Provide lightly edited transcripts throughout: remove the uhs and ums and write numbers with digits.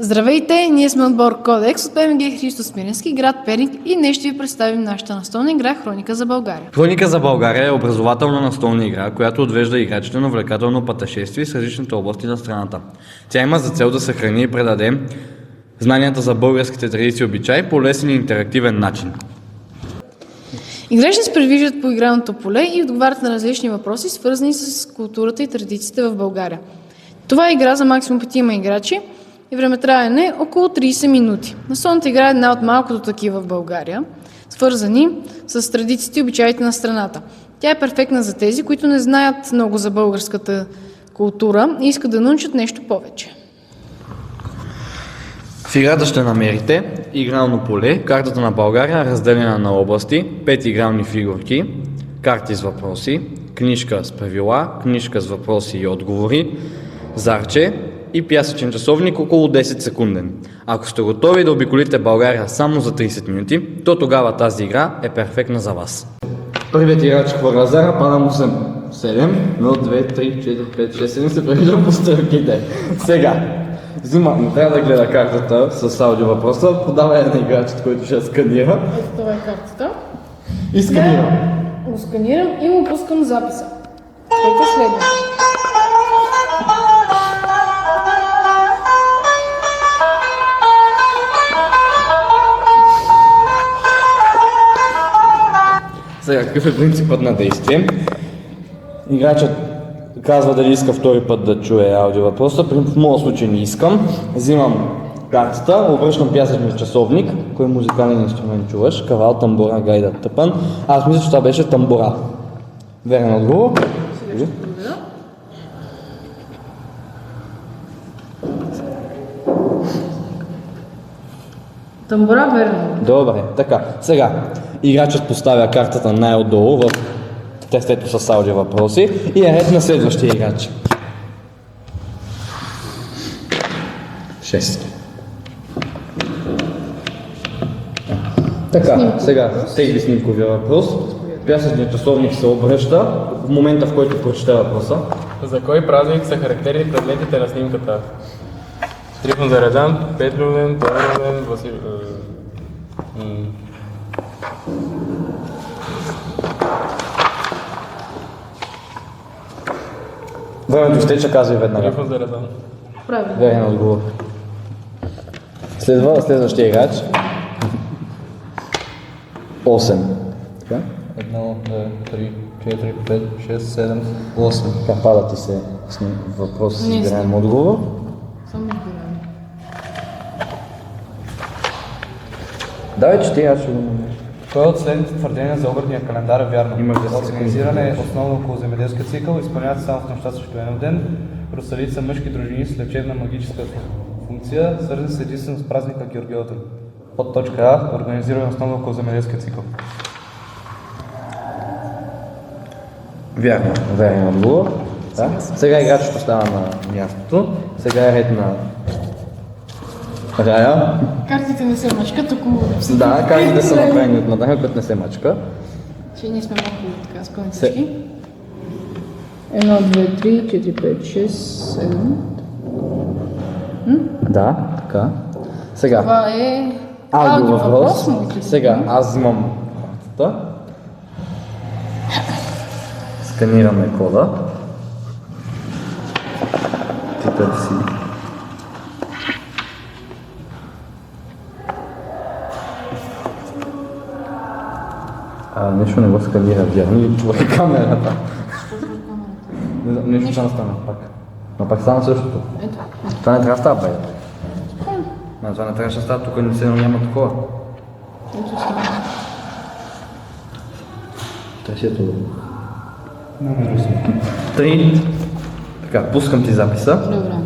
Здравейте, ние сме отбор Кодекс от ПМГ Христо Смиренски, град Перник и днес ще ви представим нашата настолна игра Хроника за България. Хроника за България е образователна настолна игра, която отвежда играчите на увлекателно пътешествие с различните области на страната. Тя има за цел да съхрани и предаде знанията за българските традиции и обичаи по лесен и интерактивен начин. Играчите се придвижват по играното поле и отговарят на различни въпроси, свързани с културата и традициите в България. Това е игра за максимум 5 играчи и времетраене около 30 минути. Настолната игра е една от малкото такива в България, свързани с традициите и обичаите на страната. Тя е перфектна за тези, които не знаят много за българската култура и искат да научат нещо повече. В играта ще намерите игрално поле, картата на България, разделена на области, 5 игрални фигурки, карти с въпроси, книжка с правила, книжка с въпроси и отговори, зарче и пясъчен часовник около 10 секунден. Ако сте готови да обиколите България само за 30 минути, то тогава тази игра е перфектна за вас. Първият играч хвърля зара, пада му 7, 1, 2, 3, 4, 5, 6, 7 се превижда по стрелките. Сега, взима, не трябва да гледа картата с аудио въпроса, подава на играчът, който ще сканира. Ето това е картата. И сканирам. Го сканирам и му пускам записа. Който следва. Сега, какъв е принципът на действие? Играчът казва дали иска втори път да чуе аудио въпроса. В моят случай не искам. Взимам картата, обръщам пясъчния часовник. Кой музикален инструмент чуваш? Кавал, тамбура, гайда, тъпан. Аз мисля, че това беше тамбура. Верен отговор. Тамбура, верно. Добре, така. Сега, играчът поставя картата най-отдолу в тестето с аудио въпроси и е ред на следващия играч. 6. Така, сега тегли снимковия въпрос. Пясъчният часовник се обръща в момента, в който прочете въпроса. За кой празник са характерни предметите на снимката? Трифон Заредан, Петлюден, Тодороден, Васил... Времето изтече, казвай веднага. Трифон Заредан. Правилно. Верен отговор. Следва следващия играч. 8. Така? 1, 2, 3, 4, 5, 6, 7, 8. Така, пада ти се въпрос с Не избираем отговор. Само избирам. Давай, че ти, аз ще го намеря. Кой от следните твърдения за объртния календар е вярно? Имаш 10 секунди. Организиране е основно около земеделския цикъл, изпълняват се само в нощта срещу един ден, Русалит са мъжки дружини с лечебна магическа функция, свързани с единствено с празника Георгиотен. Под точка А, организиране основно около земеделския цикъл. Вярно, верен отговор. Да. Сега играчът остава на мястото. Сега е ред на Рая. Картите не се мъчкат, около... Да, картите са направени от Мадаха, като не се мачка. Че ние сме малко така склонички. 1, 2, 3, 4, 5, 6, 7. Да, така. Сега, Това е... аудио въпрос. му ли? Сега, аз взимам картата. Сканираме кода. Ти търси. Нещо не го сканира, вярно ли? Това е камерата. Не знам, нещо ще стана пак. Но пак стана същото. Ето. Това не трябва да става, бе. Не, това не трябваше да става, тук няма такова. Ето става. Търси ето го. Три. Така, пускам ти записа. Добре.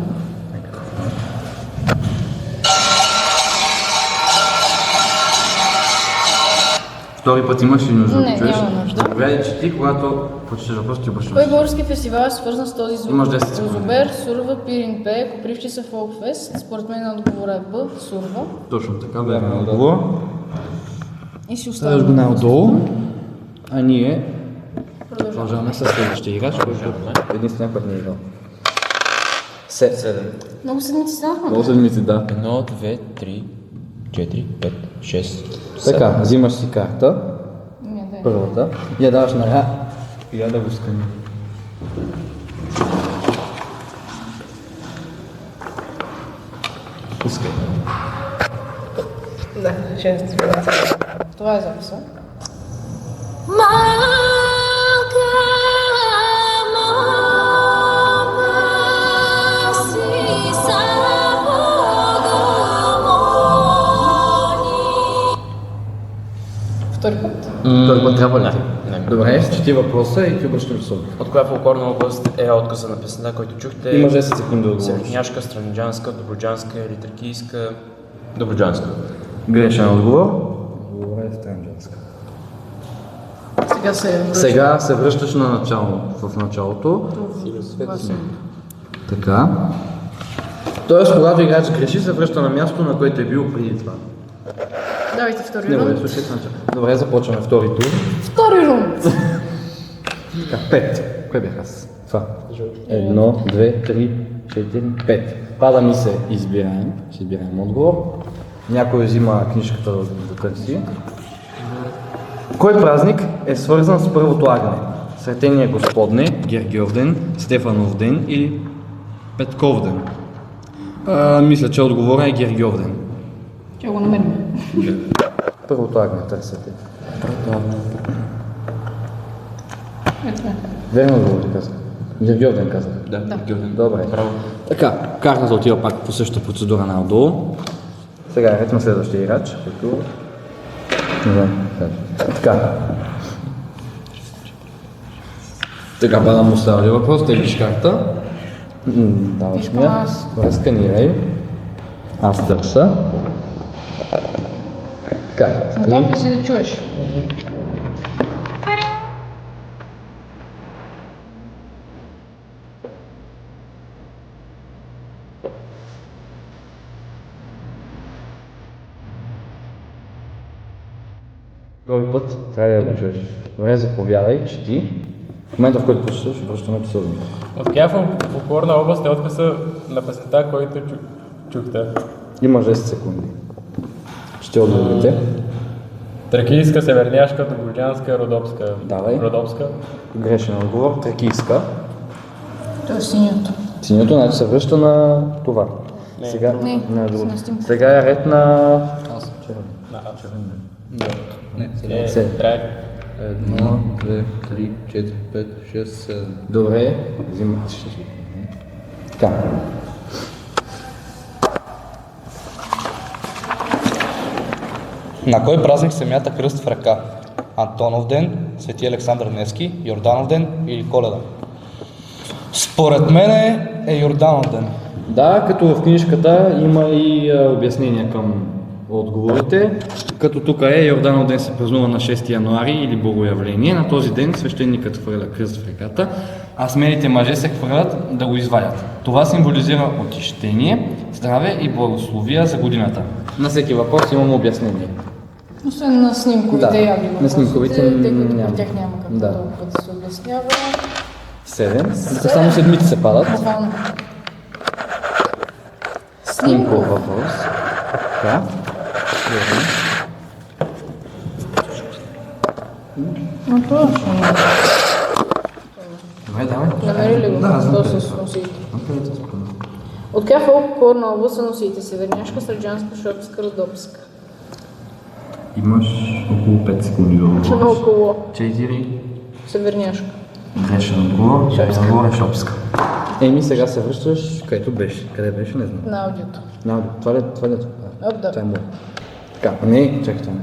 Втори път имаш ли нужда Не, да чуеш? няма нужда. Заповядай, че ти, когато прочетеш въпрос, ти обръщаш. Кой български фестивал е свързан с този звук? Имаш 10 секунди. Розобер, Сурва, Пирин Б, Копривщица, Фолкфест. Според мен отговора е Б, Сурва. Точно така, верен отговор. И си Ставаш остава. го най-отдолу. А ние продължаваме с следващия играч, който единствено път не е играл. 7. Много седмици станахме. Много седмици, да. 1, 2, 3, 4, 5, 6, Така, взимаш си карта, Не, да е. първата, я даваш на Ра и я да го скани. Пускай. Да, 6. Това е записа. Втори път. Втори път трябва ли ти? Не. Добре, чети въпроса и ти обръщаш високо. От коя фолклорна област е отказа на песента, който чухте? Има 10 секунди да отговориш. Северняшка, Странджанска, Добруджанска или Тракийска? Добруджанска. Грешен отговор. Отговор е Странджанска. Сега се връща. Сега се връщаш на начало, в началото. Така. Тоест, когато играч греши, се връща на място, на което е бил преди това. Давайте втори Не, рунд. слушай начало. Добре, започваме втори тур. Втори рунд. Така, 5. Кое бях аз? Това. 1, 2, 3, 4, 5. Пада ми се избираем. Ще избираем отговор. Някой взима книжката да търси. Кой празник е свързан с първото агне? Светения Господне, Гергьовден, Стефановден или Петковден? Мисля, че отговорът е Гергьовден. Ще го намерим. Първото агне търсете. Ето е. Верно отговор ти казах. Гергьовден казах. Да, Георгиев. Добре. Браво. Така, картата отива пак по същата процедура надолу. Сега е ред на следващия играч, който... Не знам, така. Така, бада му оставя въпрос, теглиш карта. Даваш ми Искам я. аз. Добре, сканирай. Аз търся. Така, Готов ли си да чуеш? Втори път трябва да го чуеш. Добре, заповядай, чети. В момента, в който прочетеш, връщаме пособника. От коя фолклорна област е отказа на песента, който чухте? Има 10 секунди. Ще отговорите. Тракийска, Северняшка, Добруджанска, Родопска. Давай. Родопска. Грешен отговор. Тракийска. Това е синьото. Синьото, значи се връща на това. Не. Сега, Не, на друго. на снимка. Сега е ред на... Трябва. 1, 2, 3, 4, 5, 6, 7. Добре. Взимай. Така. На кой празник се мята кръст в ръка? Антонов ден, Свети Александър Невски, Йорданов ден или Коледа? Според мен е Йорданов ден. Да, като в книжката има и обяснения към отговорите, като тук е Йорданов ден се празнува на 6 януари или Богоявление. На този ден свещеникът хвърля кръст в реката, а смелите мъже се хвърлят да го извадят. Това символизира очищение, здраве и благословия за годината. На всеки въпрос имам обяснение. Освен на снимковите Да, яви на снимковите въпросите, тъй като няма. при тях няма как Да. толкова да се обяснява. 7. Тук само седмици се падат. Буквално. Снимков въпрос. Така. Но точно. Добре, давай. Намери ли го? То с носите. От коя фолклорна област са носите? Северняшка, Сърджанска, Шопска, Родопска. Имаш около 5 секунди да отговориш. Около 4. Северняшка. Грешен отговор. Шопска. Отговор е Шопска. Еми сега се връщаш, където беше. Къде беше, не знам. На аудиото. Това ли? Оп, да. Това е моят. Така, не, чакай това.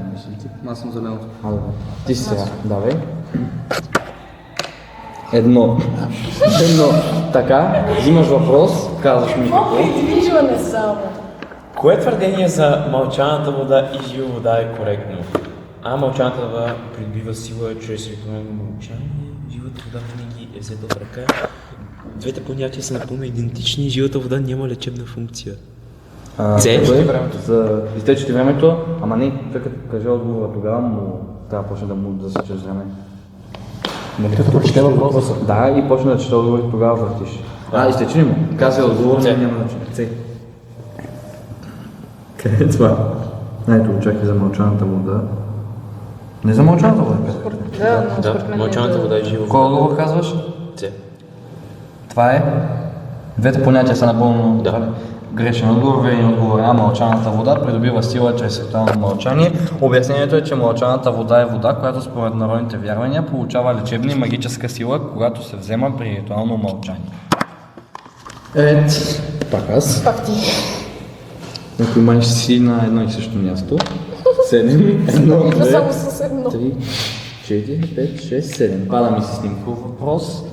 Аз съм зеленото. Добре. Ти си сега, давай. Едно. Така, взимаш въпрос, казваш ми какво. Придвижване само. Кое твърдение за мълчаната вода и жива вода е коректно? А. Мълчаната вода придобива сила чрез ритуално мълчание. Живата вода винаги е взета в ръка. Двете понятия са напълно идентични. Живата вода няма лечебна функция. Изтече времето. Изтече ти времето, ама не, той като каже отговора, тогава му трябва да почне да му засичаш време. Нали като прочете въпроса? Да, и почне да чете отговори, тогава въртиш. Изтече ли му? Казва отговор, Це. няма значение. Це. Къде е това? Ето, чакай за мълчаната вода. Не за мълчаната вода, Петър. Да, но Да, според мен мълчаната вода е жива. Кой отговор казваш? Це. Това е. Двете понятия са напълно Да. грешен отговор. Верен отговор е мълчаната вода придобива сила чрез ритуално мълчание. Обяснението е, че мълчаната вода е вода, която според народните вярвания получава лечебна и магическа сила, когато се взема при ритуално мълчание. Пак аз. Пак ти. Ако имаш си на едно и също място. 7, 1, Идва 2, само с едно. 3, 4, 5, 6, 7. Пада ми си снимков въпрос.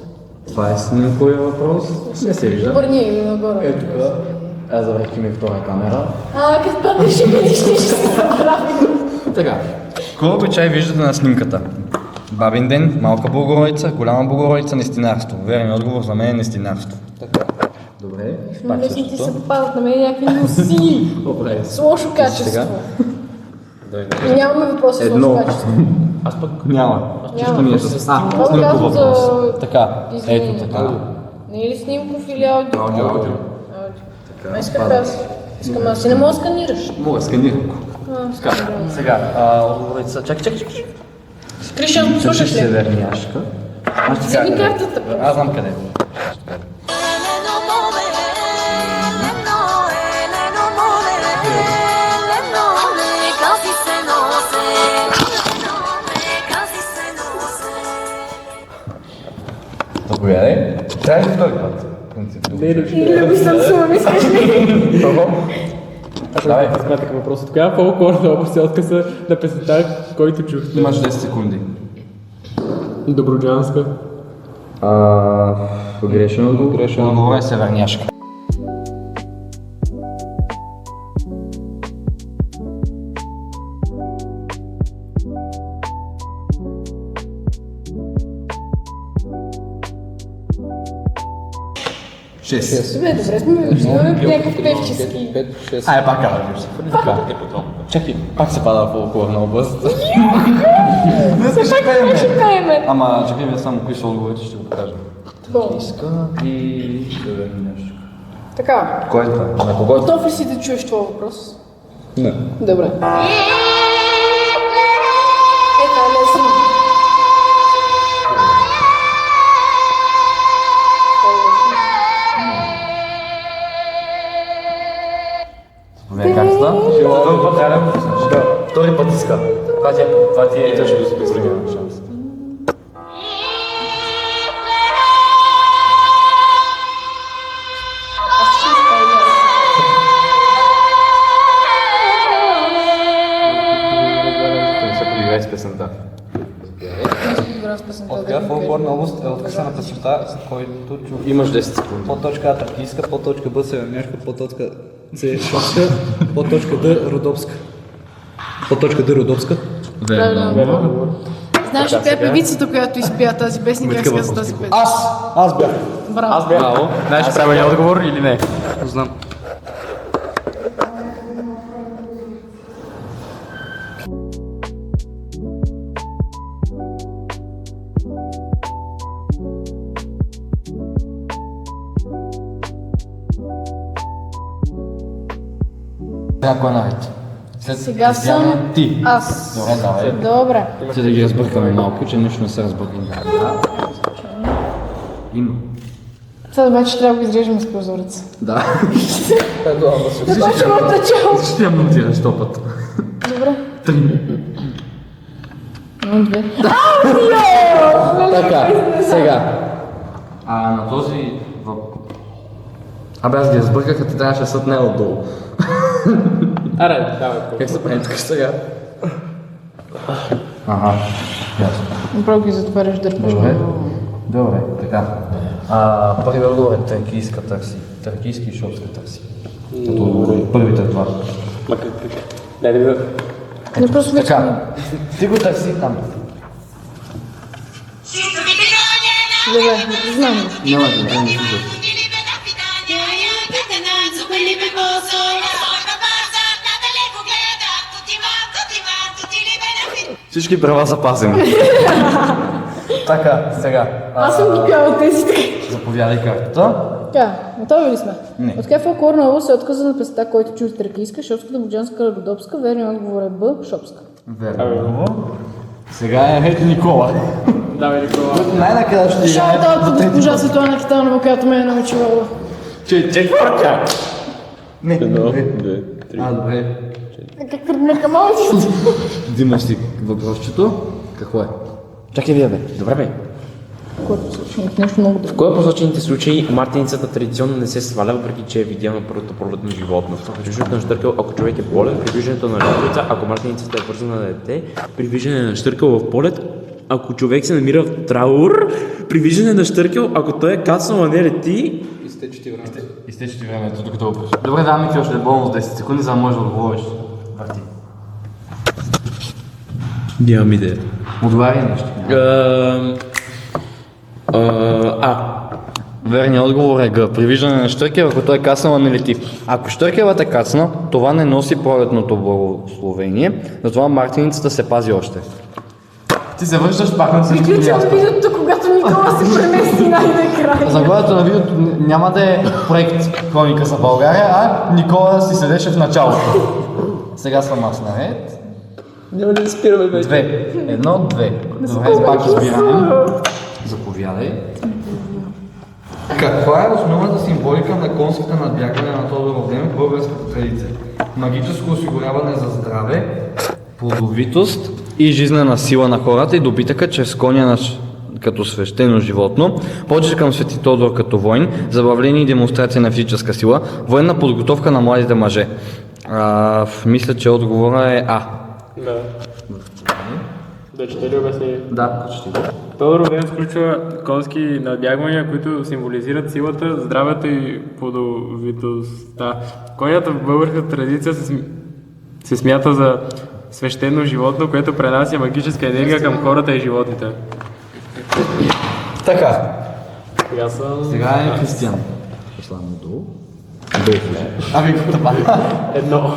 Това е снимковия въпрос. Не се вижда. Обърни ги нагоре. Ето тук. Аз забравих, че ми е втора камера. Като паднеш ще видиш, ще се забрави. Така. Кой обичай виждате на снимката? Бабин ден, малка Богородица, голяма Богородица, нестинарство. Верен отговор за мен е нестинарство. Така. Добре. Пак Лесно ти същото. се попадат на мен някакви носи. Добре. С лошо качество. Сега? Нямаме въпроси с Едно. лошо качество. Аз пък Няма. Чисто ми е с Това го снимков казвам въпрос. за Така. извинение. Ето така. Не е ли снимков или аудио? Аудио. А исках аз. Искам аз. Ти не мога да сканираш. Мога сканирам. Сканирам. Сега, отговорите са. Чакай. Кришан, слушаш ли? Северняшка. Аз ти Вземи кажа. картата. Аз знам къде е. Заповядай. Трябва ли втори път? Или съм сум, искаш ли? Давай. Смятах въпроса. Тогава фолклорна област е отказа на песента, който чух. Имаш 10 секунди. Доброджанска. Грешен отговор. Грешен отговор е северняшка. Шест. Добре, сме имаме някакъв певчески. Ай, пак казвам. Така. Чакай, пак се пада в фолклорна област. Все пак ще пееме. Ама, чакай, вие само кои са отговорите, ще го покажа. Такова. Иска и северняшка. Така. Кой е това? На кого е? Готов ли си да чуеш това въпрос? Не. Добре. Е, това е лесно. Вие как ста? Втори път трябва да втори път иска. Това ти е... Това ще го специализирам шанс. Не се подиграй с песента. От коя фолклорна област е откъсана песента, който чух? Имаш 10 секунди. Подточка А тракийска, подточка Б северняшка, подточка С шопска, подточка Д родопска. Подточка Д родопска. Верно. Знаеш ли тя е певицата, която изпя тази песня, как се казва тази песня? Аз бях. Браво. Браво. Знаеш правилния отговор или не? Знам. Сега кой е наред? Сега съм Ти. аз. Добре, давай. Добре. Ще да ги разбъркаме малко, че нищо не се разбъркаме. Има. Това обаче трябва да го изрежем с прозореца. Да. Започваме от начало. Ще я монтираш 100 път. Добре. 3. Едно, две. Така, сега. На този Абе, аз ги разбърках, а ти трябваше да сътне отдолу. Аре, давай. Как се прави тук сега? Ага, ясно. Направо ги затваряш, дърпаш. Добре, така. Първият отговор е тракийска търси. Тракийски и шопска търси. Като първите това. Ма как? Дай да видя. Не просто вече. Така, ти го търси там. Добре, не знам. Няма да не слушаш. Всички права са пазени. Така, сега. Аз съм ги пяла тези така. Заповядай картата. Така, готови ли сме? Не. От кой фолклорна област се отказа на песента, който чу Тракийска, Шопска, Буджанска, Родопска? Верният отговор е Б. Шопска. Верно. Сега е ред Никола. Давай, Никола. Най-накрая ще Шаут-аут от госпожа Светлана Китанова, която ме е научила. четвъртя. Не, Едно, две. две, три. Добре. Как тръгнеха малците? Взимаш си въпросчето. Какво е? Чакай вие, бе. Добре, бе. Което случва в нещо много В друго. кой от посочените случаи мартеницата традиционно не се сваля, въпреки че е видяна първото пролетно животно? Придвижването на щъркъл, ако човек е болен, придвижването на лятвица, ако мартеницата е вързана на дете, придвижване на щъркъл в полет, ако човек се намира в траур, придвижване на щъркъл, ако той е кацнал, а не лети. Изтече ти времето, докато опреш. Добре, даваме ти още бонус 10 секунди, за да можеш да отговориш. Върти. Нямам идея. Отговаряй нещо. Верният отговор е Г. Привиждане на щъркел, ако той е кацнал, а не лети. Ако щъркелът е кацнал, това не носи пролетното благословение, затова мартеницата се пази още. Ти се връщаш пак на същото Приключвам видеото, когато Никола се премести най-накрая. Заглавието на видеото няма да е проект Хроника за България, а Никола си седеше в началото. Сега съм аз наред. Няма да спираме вече. 2. 1, 2. Добре, пак избираме. Заповядай. Каква е основната символика на конските надбягване на Тодоров ден в българската традиция? Магическо осигуряване за здраве, плодовитост и жизнена сила на хората и добитъка чрез коня като свещено животно, почет към Свети Тодор като войн, забавление и демонстрация на физическа сила, военна подготовка на младите мъже. Мисля, че отговора е А. Да. Да чете ли обяснение? Да, почти. Тодоров ден включва конски надбягвания, които символизират силата, здравето и плодовитостта. Конят в българската традиция се смята за свещено животно, което пренася магическа енергия към хората и животните. Така. Сега съм... Сега е Кристиан. Послам му долу. Ами, това. Едно.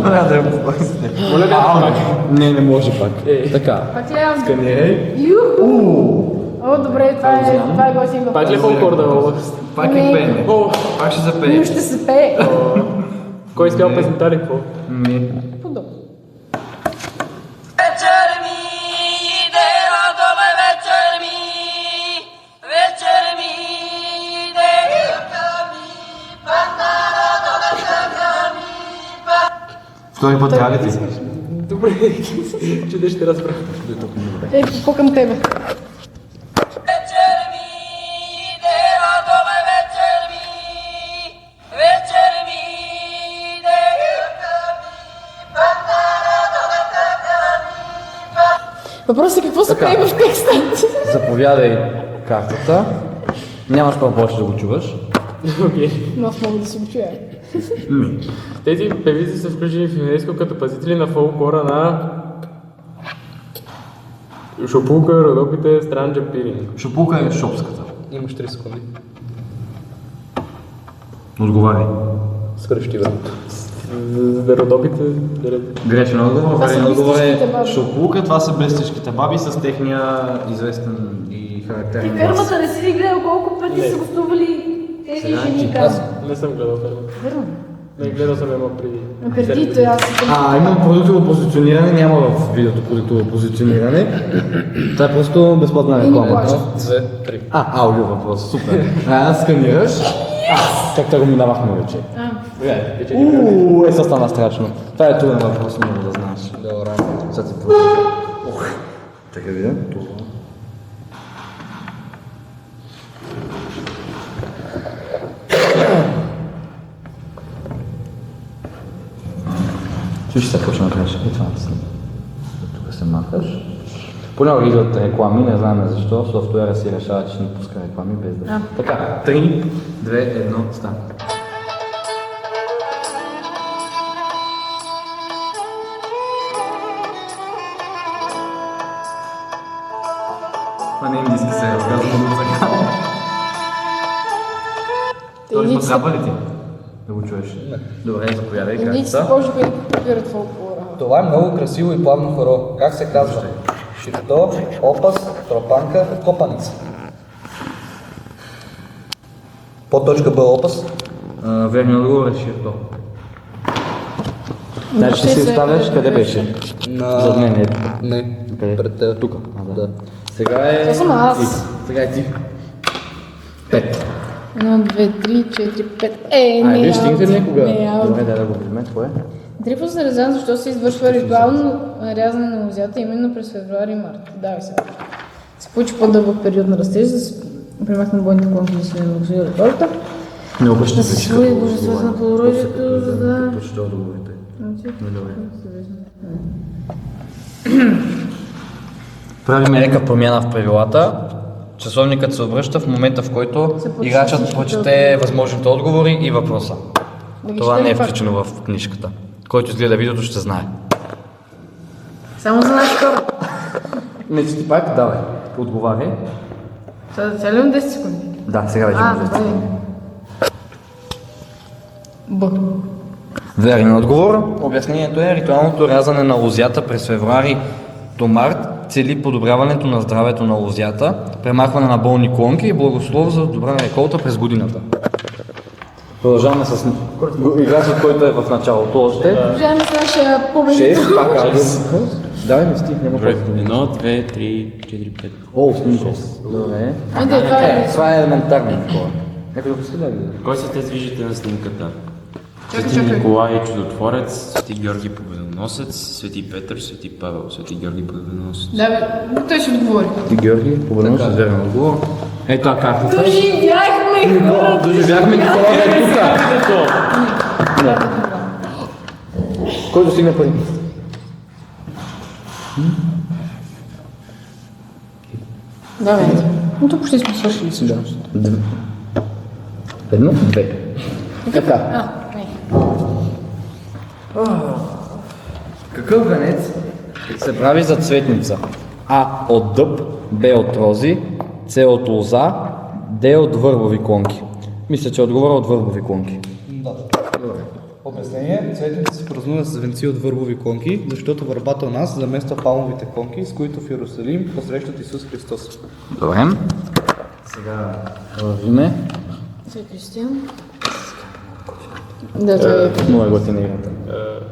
Трябва да я попасите. Моля да Не може пак. Така. Пак ли аз? Сканирай. О, добре, това е готин въпрос. Пак ли фолклорна област? Пак е пеене. Пак ще запее. Но ще се пее. Кой изпял песента ли какво? Подобно. Вечер ми иде, родове, вечер ми иде. Втори път трябва ли ти? Добре, че ще разбра. Какво към тебе? Вечер ми иде, родове, вечер ми иде. Въпросът е какво се пее в текста? Заповядай картата. Нямаш право повече да го чуваш. Окей. Но аз мога да се го чуя. Тези певици са включени в ЮНЕСКО като пазители на фолклора на Шопулка, Родопите, Странджа, Пирин. Шопулка е шопската. Имаш 3 секунди. Отговаряй. Свърши времето. За Родопите, Грешен отговор. Това са Верен отговор блестящите е баби. Шопулка. Това са блестящите баби с техния известен и характерен глас. Фермата не си ли гледал колко пъти са гостували тези Сега жени ти там? не съм гледал фермата. Верно. Не, гледал съм едно преди. Преди това аз съм... Имам продуктово позициониране, няма в видеото продуктово позициониране. Това е просто безплатна реклама. плача. 2, 3. Аудио въпрос, супер. Сканираш. Как го минавахме вече. Сега стана страшно. Това е труден въпрос, не мога да знаеш. Добре. Сега ти просто. Чакай видя. Чуй, ще се почна да кажеш. Това тук се махаш. Понякога идват реклами, не знаем защо. Софтуера си решава, че ще не пуска реклами без да. Така, 3, 2, 1, стана. Това не е индийски сериал, казвам го така. Той път трябва ли ти? Да го чуеш? Не. Добре, заповядай Индийците картата. може би копират фолклора. Това е много красиво и плавно хоро. Как се казва? Шипто, опас, тропанка, копаница. Подточка Б опас. Верният отговор е Ширто. Значи ще си оставяш, къде беше? Зад мен е. Не, Къде? пред теб. Тук. Да. Сега е... Това съм аз. Сега е ти. 5. 1, 2, 3, 4, 5. Не, Вие стигнете ли някога? Не, Добре, дай да го вземе. Какво е? Дрифос е резан, защото се извършва ритуално нарязване на лозята именно през февруари и март. Давай се. Се получи по-дълъг период на растеж, за да се премахнат бойните клонки да се многосили рекорда. Не обръщате Да се свали божеството на плодородието, за да... Прочете отговорите. Правим лека промяна в правилата. Часовникът се обръща в момента, в който играчът прочете възможните отговори и въпроса. Това не е включено в книжката. Който изгледа видеото, ще знае. Само за нашите хора. Не ти пак, давай. Отговаряй. Сега целим 10 секунди. Да, сега вече може да добре. Б. Верен отговор. Обяснението е ритуалното рязане на лозята през февруари до март цели подобряването на здравето на лозята, премахване на болни клонки и благослов за добра реколта през годината. Продължаваме с играчът, който е в началото още. Продължаваме с нашия победител. 6, пак аз. Давай ми стих, няма Добре, какво. 1, 2, 3, 4, 5. О, снимко. Добре. Айде, това е. Това е елементарно такова. Някой да го следа ли? Кой са тези виждате на снимката? Чакай, Свети чакай. Николай Чудотворец, Свети Георги Победоносец, Свети Петър, Свети Павел, Свети Георги Победоносец. Да, бе, той ще отговори. Ти Георги, победно с верен отговор. Ето това картата. Доживяхме! Доживяхме Никола е тук. Кой достигна пари? Да, бе. Но тук почти сме свършили всичко. Едно, две. Така. Не. Какъв венец се прави за цветница? А от дъб, Б от рози, С от лоза, Д от върбови клонки. Мисля, че отговора от върбови клонки. Да. Обяснение. Цветните се празнуват с венци от върбови клонки, защото върбата у нас замества палмовите клонки, с които в Иерусалим посрещат Исус Христос. Добре. Сега вървиме. Сега Кристиан. Да, това е. Много е готина играта.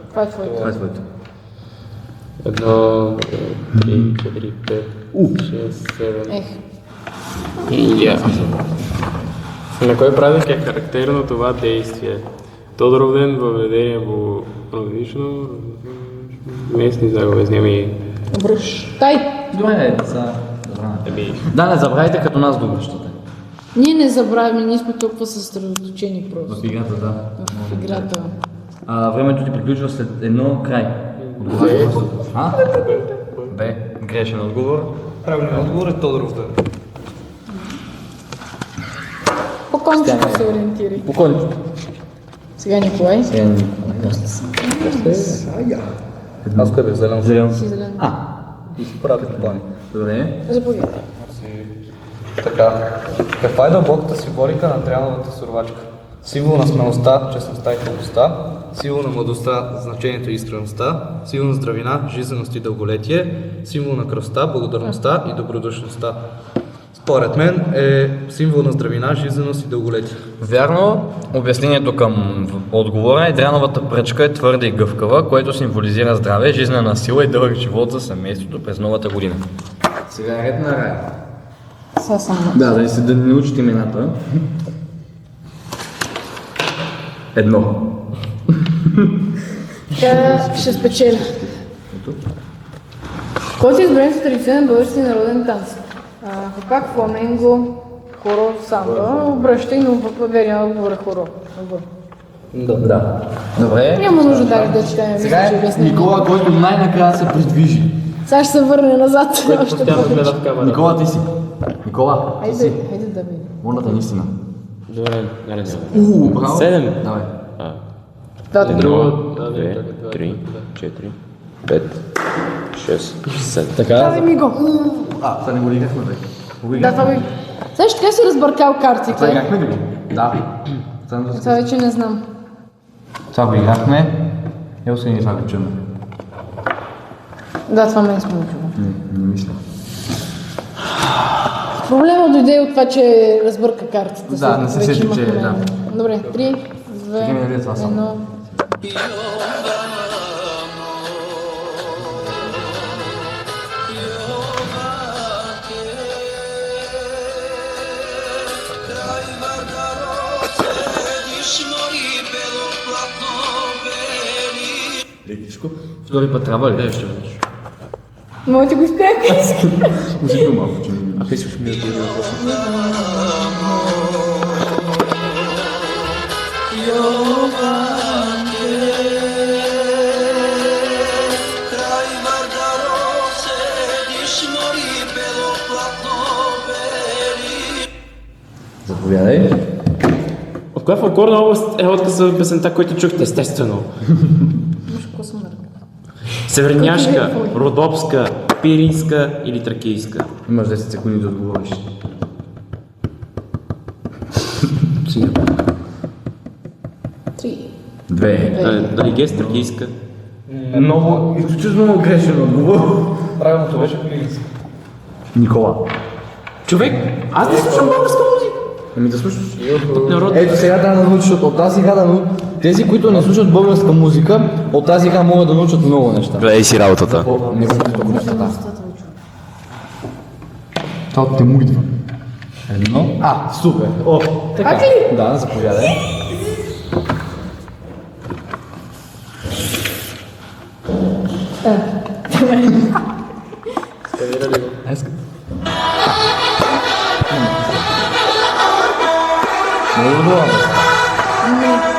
Това е твоето. Това е твоето. 1, 2, 3, 4, 5, 6, 7. Ех. Я. На кой празник е характерно това действие? Тодоровден, въведение по различно, местни загове, с неми. Обръщай! Добре, са. Да, не забравяйте като нас да обръщате. Ние не забравяме, ние сме толкова съсредоточени просто В играта, да. в играта. Времето ти приключва след едно край. А? Б. Грешен отговор. Правилният отговор е Тодоров ден. По-кончено се ориентирай. Покойно. Сега Николай. Аз къде? Зелен. Зелен. Си зелен. И си правят плани. Добре. Заповядайте. Така. Каква е дълбоката символика на триановата сурвачка? Символ на смелостта, честността и храбростта, символ на младостта, значението и искреността, символ на здравина, жизненост и дълголетие, символ на кръвта, благодарността и добродушността. Според мен е символ на здравина, жизненост и дълголетие. Вярно, обяснението към отговора е дряновата пръчка е твърда и гъвкава, което символизира здраве, жизнена сила и дълъг живот за семейството през новата година. Сега е ред на Рая. Сега само. Да не научите имената. Едно. Тя ще спечеля. Който е избран с традиционен български народен танц? Хопак, фламенго, хоро, самба. Обръщай, но в верния отговор е хоро. Да. Добре. Няма нужда да четем. Сега е Никола, който най-накрая се придвижи. Сега ще се върне назад. Още Тя да повече. гледа в камера. Никола, ти си. Никола, ти си. Хайде да видим. Моля те, наистина. Добре, няма. 7. Давай. Да, Друго. 2, 3, 4, 5, 6, 7. Така. Давай ми го. Това не го играхме, бе. Да, това ми. Сега ще така си разбъркал Това картите. играхме ли го? Да. Това вече не знам. Това го играхме. Ел се ни това го чуме. Да, това мен сме учила. Не мисля. Проблема дойде от това, че разбърка картата. Да, не се вече сети, че имахме да. време. Добре, 3, 2, минути това само. 1. Лекичко. Втори път трябва ли? Ще бъдеш. Моите го успяха. Музика малко, че не ми. Писваш ми да ти въпроса. Заповядай. От коя фолклорна област е отказа песента, който чухте, естествено? Северняшка, Родопска, Пиринска или Тракийска? Имаш 10 секунди да отговориш. Сега. 3. 2. Дали гест Тракийска? Много, изключително грешен отговор. Правилното беше Пиринска. Никола. Човек, аз не слушам българска музика. Ами да слушаш. Народ. Ето сега трябва да научиш от тази игра да научиш. Тези, които не слушат българска музика, от тази игра могат да научат много неща. Гледай си работата. Не го тук нещата. Това те му идва. Едно. Супер. О, така. Пак ли? Да, заповядай. Много добре.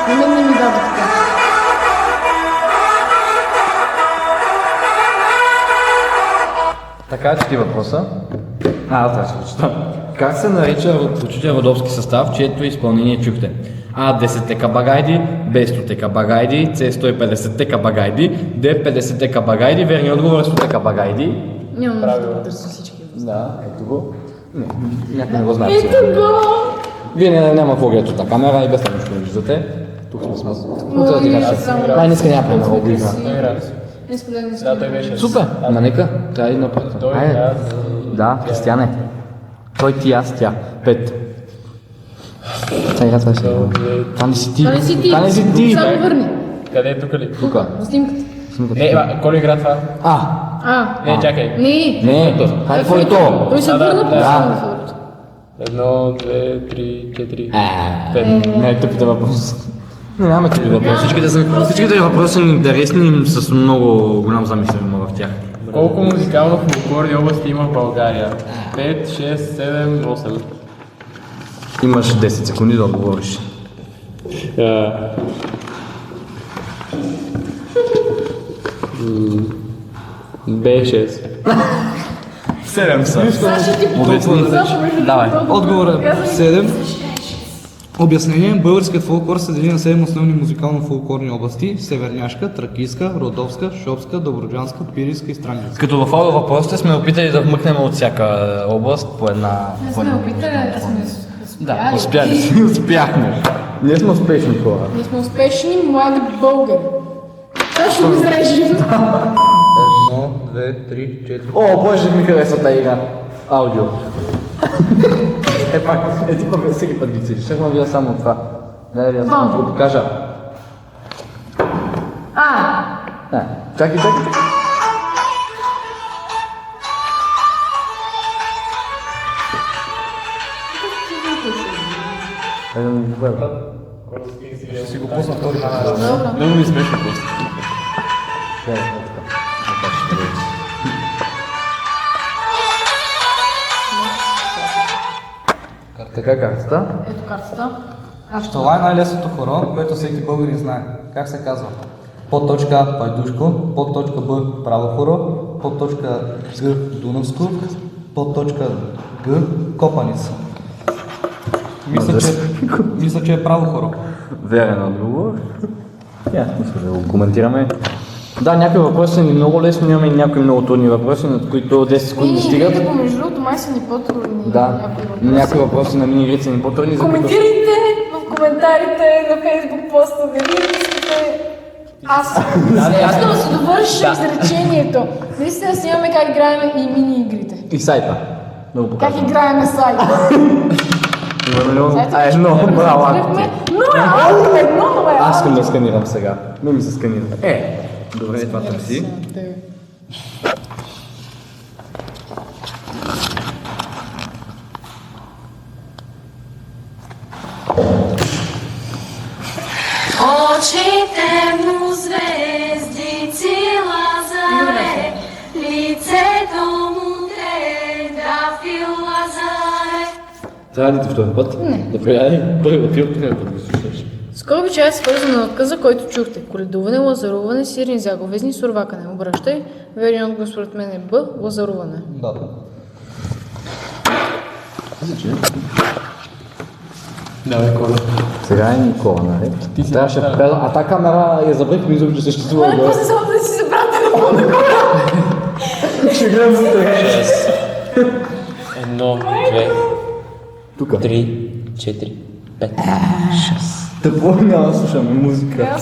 Не ми дава така. Така, че ти въпроса. Аз трябва да се чета. Как се нарича учителя родопски състав, чието изпълнение чухте? А. 10-те кабагайди, Б. 100-те кабагайди, С. 150-те кабагайди, Д. 50-те кабагайди. Верният отговор е 100-те кабагайди. Нямам нужда да търся всички. Да, ето го. Не, някой не го знае. Ето го! Вие няма какво гледате от камера и без това нищо не виждате. Тук сме с нас. Утре ти кажа. само- Най-днеска няма много игра. Днеска да не Да, той беше. Супер! Ама нека, трябва и напред. Айде. Да, Християне. Той ти, аз, тя. 5. Това си. Това не си ти. Това не си ти. Това не си ти. Само върни. Къде е тук ли? Тук. На снимката. Не, кой ли игра това? Не, чакай. Не. Не, хайде какво е то? Той се върна по само на второто. 1, 2, 3, 4, 5. Не, тъпите въпроси. Не, нямаме тъпи въпроси. Всичките въпроси са интересни и с много голям замисъл има в тях. Колко музикално-фолклорни области има в България? 5, 6, 7, 8. Имаш 10 секунди да отговориш. Б6. 7 са. Саша ти Обясни. Давай. Отговорът е 7. Обяснение. Българският фолклор се дели на 7 основни музикално-фолклорни области: Северняшка, Тракийска, Родопска, Шопска, Добруджанска, Пиринска и Странджанска. Като в оба въпросите сме опитали да вмъкнем от всяка област по една... Не сме опитали, да сме Да, успяли. Успяхме. Ние сме успешни хора. Ние сме успешни млади българи. Това ще го изрежем. 1, 2, 3, 4. О, боже, ми харесва тази игра. Аудио. Пак, ти пък всеки път ги цели. Ще ме видя само това. Дай да я само да го покажа. Чакай. Ще си го пусна втори път. Много ми смешно просто. Така картата. Ето картата. Това е най-лесното хоро, което всеки българин знае. Как се казва? Подточка А Пайдушко, подточка Б Право хоро, подточка Г Дунавско, подточка Г Копаница. Мисля, че е право хоро. Верен отговор. Мисля да го коментираме. Да, някои въпроси са ни много лесни, имаме и някои много трудни въпроси, над които 10 секунди стигат. Ние между другото май са ни по-трудни. Да, някои въпроси на мини игри са ни по-трудни, за които... Коментирайте в коментарите на Facebook поста, дали искате... Аз искам да си довърша изречението. Наистина си имаме как играем и мини игрите. И сайта. Да го Как покажем. играем слайд? Едно, браво, Акти. Много е. Аз искам да сканирам сега. Не ми се сканира. Добре, това търси. Очите му звездици лазаре, лицето му дрендафил лазаре. Трябва ли ти втори път? Не. Добре, айде. Първи път трябва да го слушаш. Скоби чай е свързан на отказа, който чухте. Коледуване, лазаруване, сирни заговезни, сурвакане. Обръщай. Верният отговор според мен е Б. Лазаруване. Да. Давай, Коля. Сега е Никола, нали? Трябваше да кажа, а тази камера я забрах, мисля, че съществува. Какво се само да си се брат телефона? Ще гледам за това. 1, 2, Тук. 3, 4, 5, 6. Тъпо няма да слушаме музика.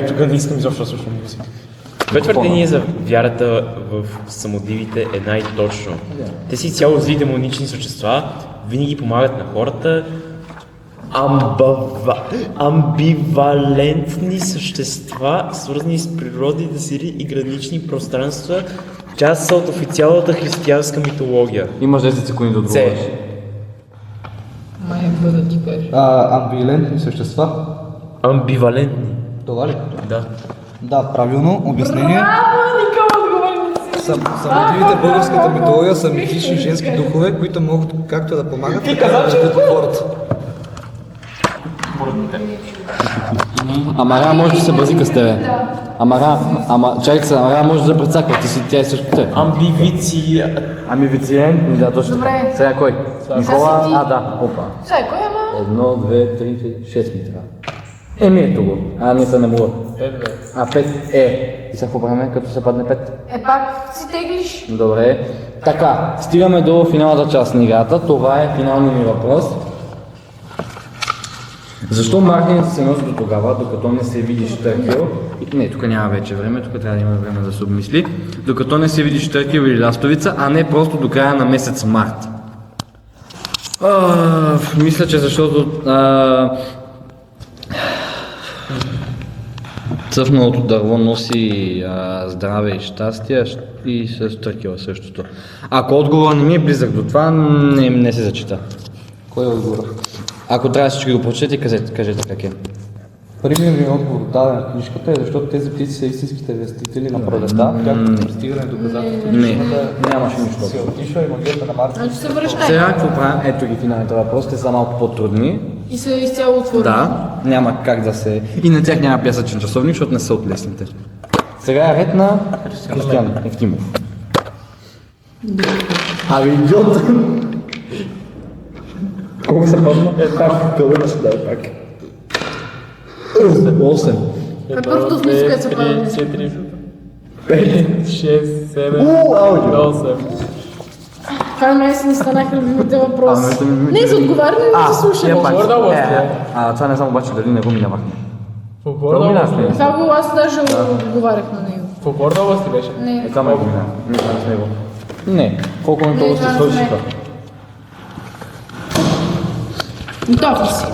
Тук не искам изобщо да слушам музика. Това твърдение за вярата в самодивите е най-точно. Те си цяло зли демонични същества, винаги помагат на хората, амбивалентни същества, свързани с природните сили и гранични пространства, част са от официалната християнска митология. Имаш 10 секунди да отговориш. Май е да ти кажеш. Амбивалентни същества. Амбивалентни. Това ли? Да. Да, правилно. Обяснение. Никола отговори. Самодивите в българската митология са митични женски духове, които могат както да помагат, така да вредят на хората. Амара може да се базика с тебе. Чакай се, Амара може да прецаква, тя е също те. Амбивици. Амбивициент, да, точно. Добре. Сега кой? Никола, да, опа. Сега, кой ама? 1, 2, 3, 6 ми трябва. Ето го. Не са не мога. 5 е. И сега какво правим, като се падне 5? Пак си теглиш. Добре. Така, стигаме до финалната част на играта. Това е финалният ми въпрос. Защо Мартин се носи до тогава, докато не се види Штъркел? Не, тук няма вече време, тук трябва да има време да се обмисли. Докато не се види Штъркел или Ластовица, а не просто до края на месец март. Мисля, че защото цъфналото дърво носи здраве и щастие и с Штъркела същото. Ако отговор не ми е близък до това, не се зачита. Кой е отговор? Ако трябва всички го прочете, кажете как е. Първият ми отговор даден в книжката е, защото тези птици са истинските вестители на пролетта. Тяхното пристигане до доказателство. Не, нямаше нищо. Си отишла и магията на Мартин. Значи се връщай. Сега какво правим? Ето ги финалните въпроси, те са малко по-трудни. И се изцяло отвори. Да, няма как да се... И на тях няма пясъчен часовник, защото не са от лесните. Сега е ред на Християн Евтимов. Идиот! Колко се падна? Пак, къде се даде пак? 8. Първото в мисля, се пада. 4, 5, 6, 7, 8. Това май си не станаха любимите въпроси. Не за отговаряне, но за слушане. Фолклорна област е. Това не знам обаче дали не го минавахме. Фолклорна област ли? Това го аз даже отговарях на него. Фолклорна област ли беше? Не. Това ме го минава. Не знам с него. Не, колко на това се свършиха. Готов ли си?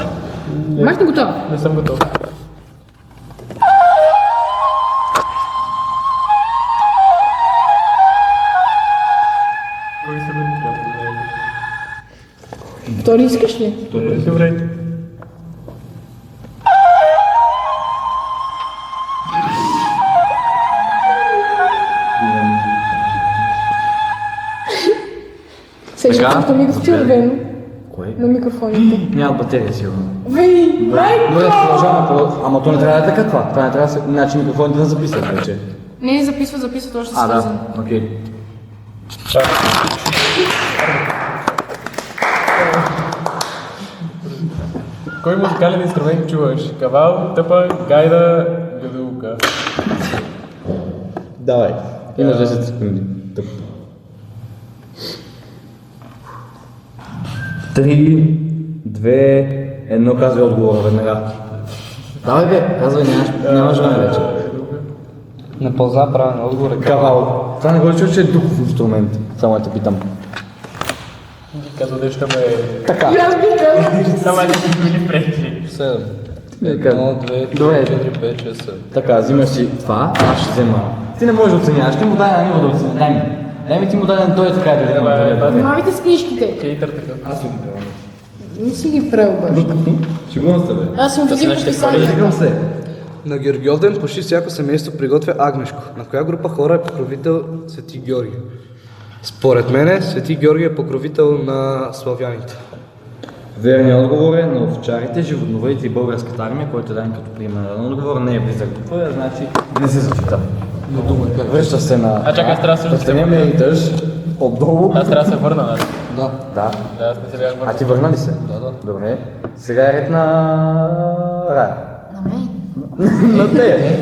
Махни готов. Не съм готов. Кой са били? Втори искаш ли? Добре. Сега като ми го червено Кое? на микрофоните. Няма батерия сигурно. Вей, майко! Добре, продължаваме. Ама то не трябва да е така това. Това не трябва да се... Значи микрофоните да записват вече. Не, записва, още свързан. Да, окей. Кой музикален инструмент чуваш? Кавал, тъпа, гайда, гадулка. Давай. Имаш 10 секунди. Тъп. 3, 2, 1, казвай отговора веднага. Давай бе, казвай, нямаш време вече. Не ползва правилен отговор е Кавал. Това не го ли чуеш, че е духов инструмент? Само те питам. Като дъща ме е... Така. Сама не ни пречи. 7. Нека. 1, 2, 3, Добре. 4, 5, 6, 7. Така, взимаш си това, аз ще взема. Ти не можеш да оценяваш, ти му дай на него да оценя. Дай ми. Дай ми, ти му дай на той е така да взема. Внимавайте с книжките. Хейтър така. Аз ли ги правя? Не си ги прел, бе. Сигурно сте, бе. Аз съм видим описание. Сигурно се. На Георгиовден почти всяко семейство приготвя агнешко. На коя група хора е покровител Свети Георги? Според мене Свети Георги е покровител на славяните. Верният отговор е на овчарите, животновъдите и българската армия, който е дан като примерен отговор. Не е близък до твоя, значи не се зачита. Връща се на... А, чакай, аз трябва също да се върна. Мериташ отдолу. Аз трябва да се върна, нали? Да. Да. Да, аз не се бях А върнал. ти върна ли се? Да. Добре. Сега е ред на... Рая. На мен. На те.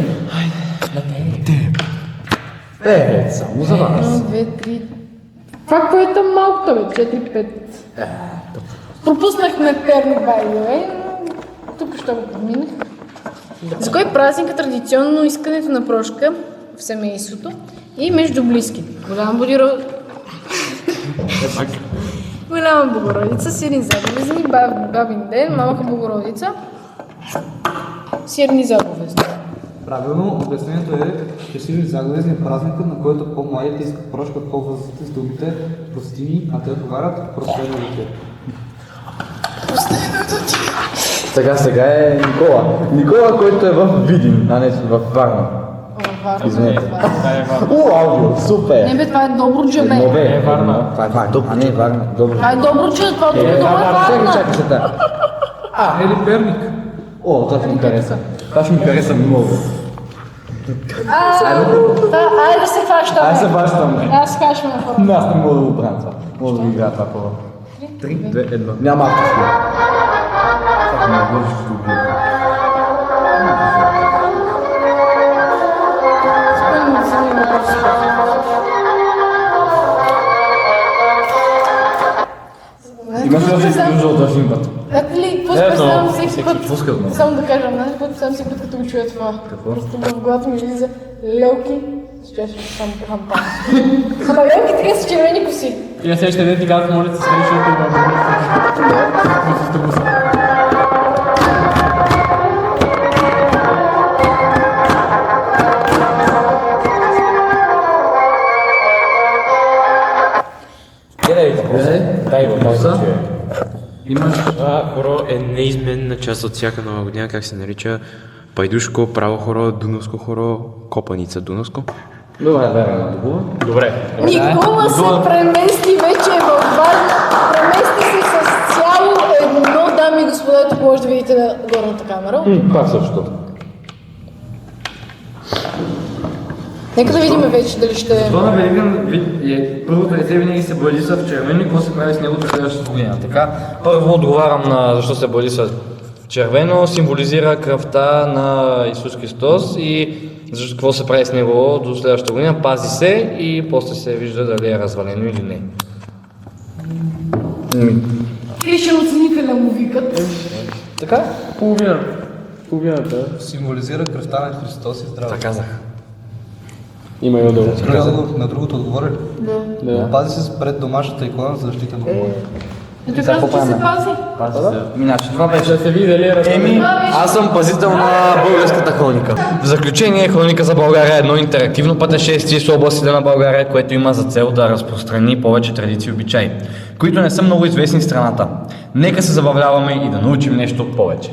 Те, само за вас. 1, 2, 3. Това, което е малкото, бе. 4, 5. Пропуснахме Перник, бай, тук ще го поминах. За кой празник е традиционно искането на прошка в семейството и между близки? Голяма Богородица, Сирни заповезни, Бабин ден, Малка Богородица, Сирни заповезни. Правилно, обяснението е, че Сирни заповезни е празникът, на който по-младите искат прошка от по-възрастните с думите прости ми, а те отговарят простено дете. Сега е Никола. Никола, който е в Видин, а не в Варна. Извинете. О, аудио, супер! Не бе, това е Добруджа, бе. Не бе, Варна. Това е Варна. А не, Варна. Добре. Това е Добруджа, това тук е Варна. Чакай се да. Или Перник. О, това ще ми хареса. Това ще ми хареса много. Айде да се хващаме. Айде се хващаме. Аз се хващаме първо. Аз не мога да го правя това. Мога да го играя това първо. 3, 2, 1. Няма автоски. Чакай, ме вложиш в убия. Имаш ли да си дружа от този път? Знаете ли, какво представям всеки път? Пускат много. Само да кажа, знаете какво представям всеки път, като го чуя това? Какво? Просто в главата ми излиза лелки с чашата само хампан. Ама лелки така с червени коси. И на следващия ден ти казват, моля се скриш, защото има автобуса. Дай въпроса. Имаш... Това хоро е неизменна част от всяка нова година, как се нарича Пайдушко, Право хоро, Дунавско хоро, Копаница, Дунавско. Добре, верен отговор. Добре. Никола се премести вече в Варна. Премести се с цяло едно, дами и господа, тук може да видите на горната камера. Пак също. Нека да видим вече дали ще... Това на Великан първото дете винаги се бладиса в червено и какво се прави с него до следващата година. Така, първо отговарям на защо се бладиса в червено, символизира кръвта на Исус Христос и защо какво се прави с него до следващата година, пази се и после се вижда дали е развалено или не. Кришен оценителя му викат. Така? Половината. Символизира кръвта на Христос и здраве. Така казах. Има и отдолу. На другото отговори ли? Да. Пази се пред домашната икона за защита на Бога. Ето казва, че се пази. Пази се. Миначе, това беше. Да се види дали е Еми, аз съм пазител на българската хроника. В заключение, Хроника за България е едно интерактивно пътешествие с областите на България, което има за цел да разпространи повече традиции и обичаи, които не са много известни в страната. Нека се забавляваме и да научим нещо повече.